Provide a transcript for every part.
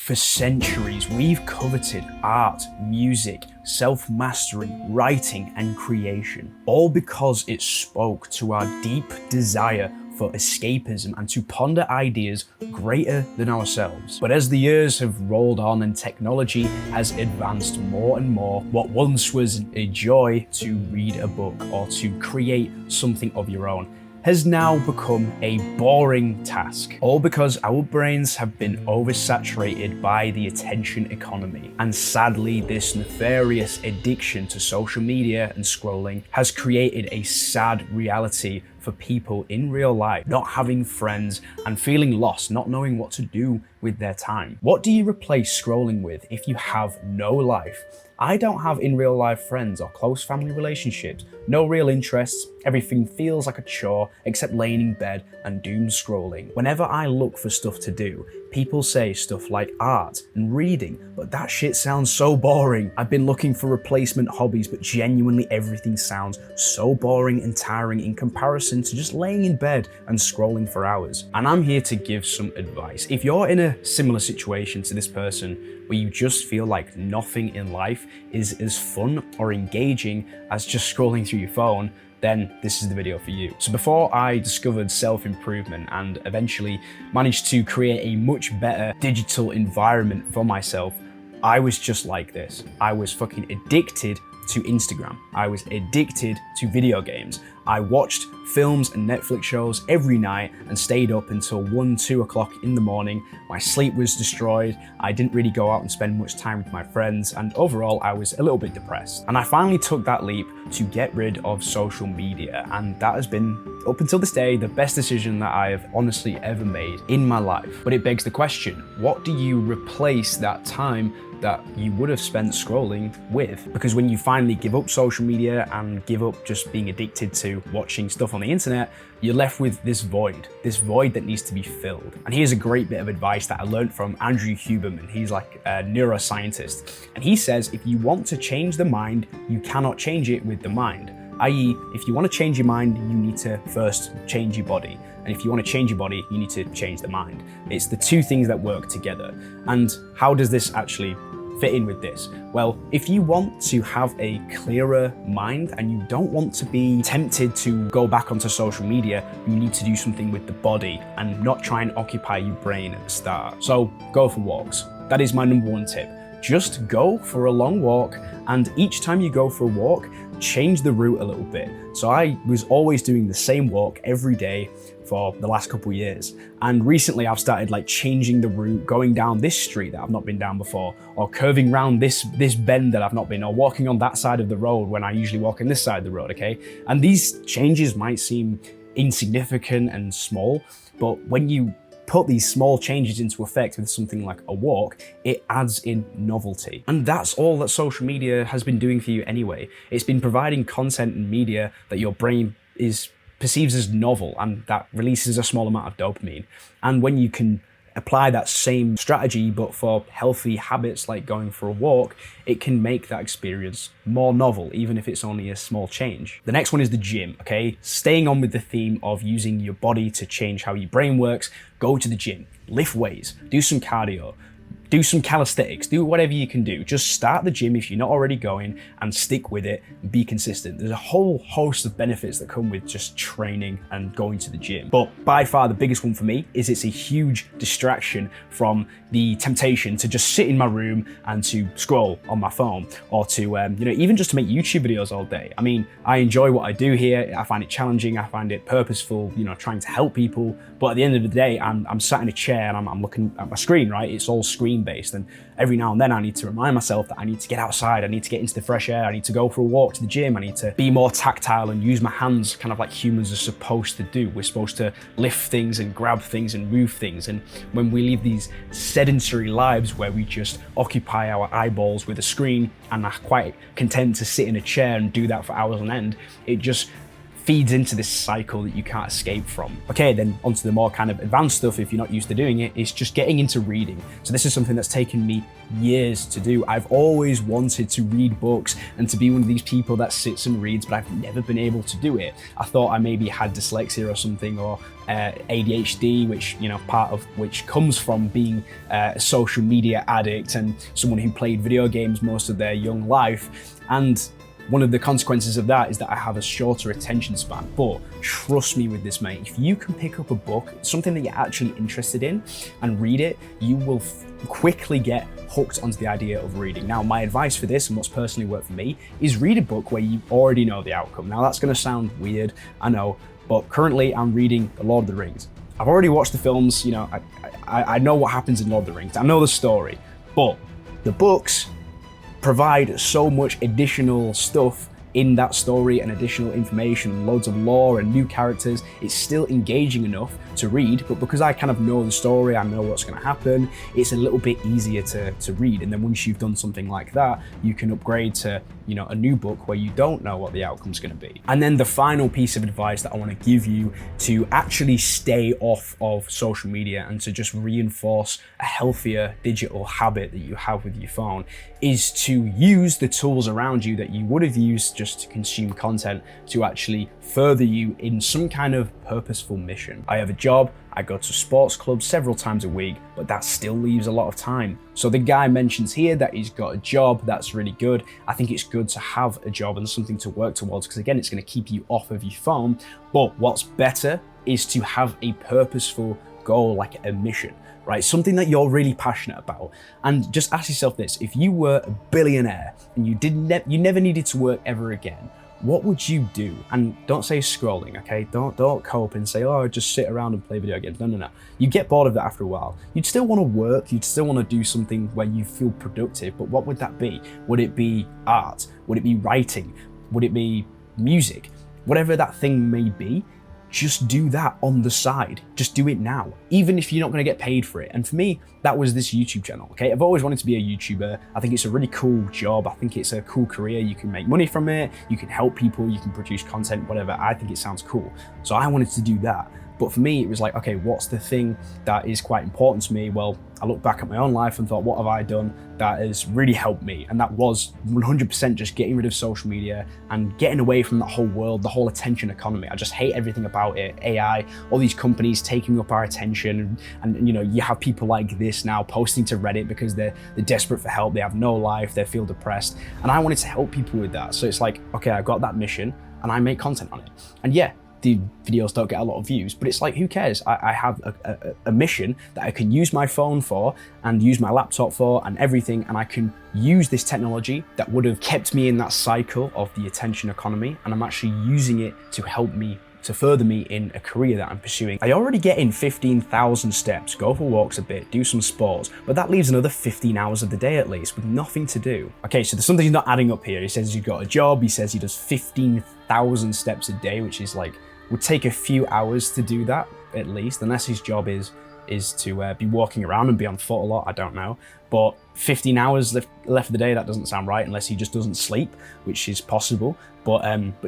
For centuries, we've coveted art, music, self-mastery, writing, and creation, all because it spoke to our deep desire for escapism and to ponder ideas greater than ourselves. But as the years have rolled on and technology has advanced more and more, what once was a joy to read a book or to create something of your own has now become a boring task, all because our brains have been oversaturated by the attention economy. And sadly, this nefarious addiction to social media and scrolling has created a sad reality for people in real life, not having friends and feeling lost, not knowing what to do with their time. What do you replace scrolling with if you have no life? I don't have in real life friends or close family relationships, no real interests, everything feels like a chore except laying in bed and doom scrolling. Whenever I look for stuff to do, people say stuff like art and reading, but that shit sounds so boring. I've been looking for replacement hobbies, but genuinely everything sounds so boring and tiring in comparison to just laying in bed and scrolling for hours. And I'm here to give some advice. If you're in a similar situation to this person, where you just feel like nothing in life is as fun or engaging as just scrolling through your phone, then this is the video for you. So before I discovered self-improvement and eventually managed to create a much better digital environment for myself, I was just like this. I was fucking addicted to Instagram. I was addicted to video games. I watched films and Netflix shows every night and stayed up until 1, 2 o'clock in the morning. My sleep was destroyed. I didn't really go out and spend much time with my friends, and overall I was a little bit depressed. And I finally took that leap to get rid of social media, and that has been, up until this day, the best decision that I have honestly ever made in my life. But it begs the question, what do you replace that time that you would have spent scrolling with? Because when you finally give up social media and give up just being addicted to watching stuff on the internet, you're left with this void that needs to be filled. And here's a great bit of advice that I learned from Andrew Huberman. He's like a neuroscientist. And he says, if you want to change the mind, you cannot change it with the mind. I.e., if you want to change your mind, you need to first change your body. And if you want to change your body, you need to change the mind. It's the two things that work together. And how does this actually fit in with this? Well, if you want to have a clearer mind and you don't want to be tempted to go back onto social media, you need to do something with the body and not try and occupy your brain at the start. So go for walks. That is my number one tip. Just go for a long walk, and each time you go for a walk, change the route a little bit. So I was always doing the same walk every day for the last couple of years. And recently I've started like changing the route, going down this street that I've not been down before, or curving around this bend that I've not been, or walking on that side of the road when I usually walk on this side of the road, okay? And these changes might seem insignificant and small, but when you put these small changes into effect with something like a walk, it adds in novelty. And that's all that social media has been doing for you anyway. It's been providing content and media that your brain perceives as novel, and that releases a small amount of dopamine. And when you can apply that same strategy but for healthy habits like going for a walk, it can make that experience more novel, even if it's only a small change. The next one is the gym, okay? Staying on with the theme of using your body to change how your brain works, go to the gym, lift weights, do some cardio, do some calisthenics, do whatever you can do. Just start the gym if you're not already going and stick with it and be consistent. There's a whole host of benefits that come with just training and going to the gym. But by far the biggest one for me is it's a huge distraction from the temptation to just sit in my room and to scroll on my phone, or to, even just to make YouTube videos all day. I mean, I enjoy what I do here. I find it challenging. I find it purposeful, trying to help people. But at the end of the day, I'm sat in a chair and I'm looking at my screen, right? It's all screen based, and every now and then I need to remind myself that I need to get outside, I need to get into the fresh air, I need to go for a walk to the gym, I need to be more tactile and use my hands kind of like humans are supposed to do. We're supposed to lift things and grab things and move things, and when we live these sedentary lives where we just occupy our eyeballs with a screen and are quite content to sit in a chair and do that for hours on end, it just feeds into this cycle that you can't escape from. Okay, then onto the more kind of advanced stuff, if you're not used to doing it, is just getting into reading. So this is something that's taken me years to do. I've always wanted to read books and to be one of these people that sits and reads, but I've never been able to do it. I thought I maybe had dyslexia or something, or ADHD, which, you know, part of which comes from being a social media addict and someone who played video games most of their young life. And one of the consequences of that is that I have a shorter attention span. But trust me with this, mate, if you can pick up a book, something that you're actually interested in, and read it, you will quickly get hooked onto the idea of reading. Now, my advice for this, and what's personally worked for me, is read a book where you already know the outcome. Now, that's gonna sound weird, I know, but currently I'm reading The Lord of the Rings. I've already watched the films, you know, I know what happens in Lord of the Rings, I know the story, but the books provide so much additional stuff in that story and additional information, loads of lore and new characters. It's still engaging enough to read, but because I kind of know the story, I know what's going to happen, it's a little bit easier to read. And then once you've done something like that, you can upgrade to, you know, a new book where you don't know what the outcome's going to be. And then the final piece of advice that I want to give you to actually stay off of social media and to just reinforce a healthier digital habit that you have with your phone is to use the tools around you that you would have used just to consume content to actually further you in some kind of purposeful mission. I have a job, I go to sports clubs several times a week, but that still leaves a lot of time. So the guy mentions here that he's got a job, that's really good. I think it's good to have a job and something to work towards, because again, it's going to keep you off of your phone. But what's better is to have a purposeful goal, like a mission, right? Something that you're really passionate about. And just ask yourself this: if you were a billionaire and you never needed to work ever again, what would you do? And don't say scrolling, okay? Don't cope and say, oh, just sit around and play video games. No. You get bored of that after a while. You'd still want to work, you'd still want to do something where you feel productive, but what would that be? Would it be art? Would it be writing? Would it be music? Whatever that thing may be, just do that on the side. Just do it now, even if you're not going to get paid for it. And for me, that was this YouTube channel, okay? I've always wanted to be a YouTuber. I think it's a really cool job. I think it's a cool career. You can make money from it. You can help people. You can produce content, whatever. I think it sounds cool. So I wanted to do that. But for me, it was like, okay, what's the thing that is quite important to me? Well, I looked back at my own life and thought, what have I done that has really helped me? And that was 100% just getting rid of social media and getting away from that whole world, the whole attention economy. I just hate everything about it. AI, all these companies taking up our attention. And you know, you have people like this now posting to Reddit because they're desperate for help. They have no life. They feel depressed. And I wanted to help people with that. So it's like, okay, I got that mission and I make content on it. And yeah, the videos don't get a lot of views, but it's like, who cares? I have a mission that I can use my phone for and use my laptop for and everything, and I can use this technology that would have kept me in that cycle of the attention economy, and I'm actually using it to help me, to further me in a career that I'm pursuing. I already get in 15,000 steps, go for walks a bit, do some sports, but that leaves another 15 hours of the day at least with nothing to do. Okay, so there's something not adding up here. He says he's got a job, he says he does 15,000 steps a day, which is like, would take a few hours to do that at least, unless his job is to be walking around and be on foot a lot, I don't know. But 15 hours left of the day, that doesn't sound right, unless he just doesn't sleep, which is possible. But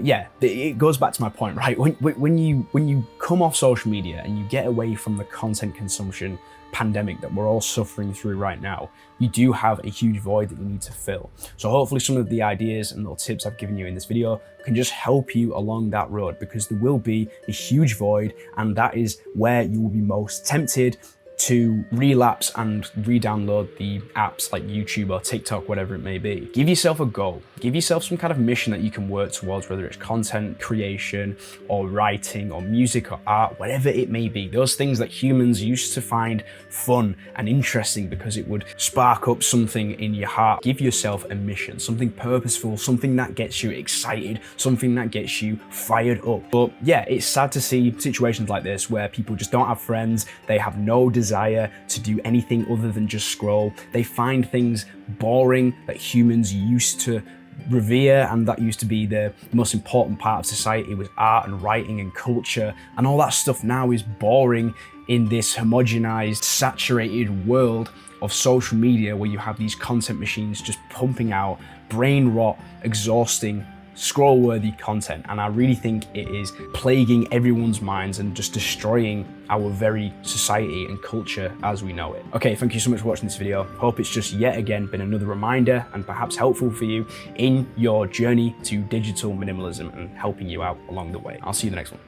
yeah, it goes back to my point, right? When you come off social media and you get away from the content consumption pandemic that we're all suffering through right now, you do have a huge void that you need to fill. So hopefully some of the ideas and little tips I've given you in this video can just help you along that road, because there will be a huge void, and that is where you will be most tempted to relapse and re-download the apps like YouTube or TikTok, whatever it may be. Give yourself a goal. Give yourself some kind of mission that you can work towards, whether it's content creation or writing or music or art, whatever it may be. Those things that humans used to find fun and interesting because it would spark up something in your heart. Give yourself a mission, something purposeful, something that gets you excited, something that gets you fired up. But yeah, it's sad to see situations like this where people just don't have friends, they have no desire to do anything other than just scroll. They find things boring that humans used to revere, and that used to be the most important part of society, was art and writing and culture, and all that stuff now is boring in this homogenized, saturated world of social media where you have these content machines just pumping out brain rot, exhausting scroll-worthy content, and I really think it is plaguing everyone's minds and just destroying our very society and culture as we know it. Okay, thank you so much for watching this video. Hope it's just yet again been another reminder and perhaps helpful for you in your journey to digital minimalism and helping you out along the way. I'll see you in the next one.